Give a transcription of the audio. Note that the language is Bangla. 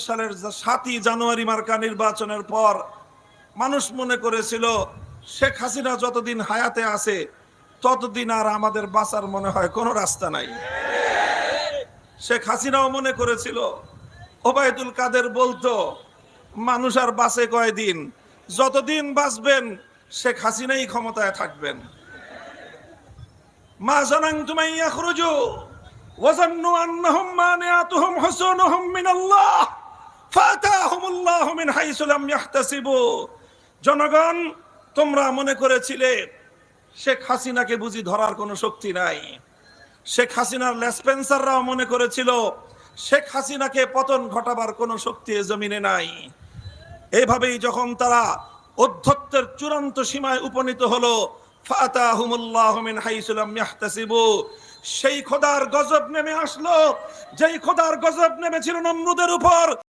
সালের 7ই জানুয়ারি মার্কা নির্বাচনের পর মানুষ মনে করেছিল শেখ হাসিনা যতদিন হায়াতে আছে ততদিন আর আমাদের বাঁচার মনে হয় কোনো রাস্তা নাই। শেখ হাসিনাও মনে করেছিল, ওবায়দুল কাদের বলতো মানুষ আর বাঁচে কয়দিন, যতদিন বাঁচবেন শেখ হাসিনাই ক্ষমতায় থাকবেন। মা জানানতুম আন ইয়াখরুজু ওয়া যান্নু আন্নাহুম মানিআতুহুম হুসুনুহুম মিনাল্লাহ ফাতাহুমুল্লাহু মিন হাইসু লাম ইয়াহতাসিবু। জনগণ, তোমরা মনে করেছিলে শেখ হাসিনাকে বুঝি ধরার কোনো শক্তি নাই। শেখ হাসিনার লেসপেন্সাররাও মনে করেছিল শেখ হাসিনাকে পতন ঘটাবার কোনো শক্তি জমিনে নাই। এইভাবেই যখন তারা অধ্যত্বের চূড়ান্ত সীমায় উপনীত হলো, ফাতাহুমুল্লাহু মিন হাইসু লাম ইয়াহতাসিবু, সেই খোদার গজব নেমে আসলো যেই খোদার গজব নেমেছিল নমরুদের উপর।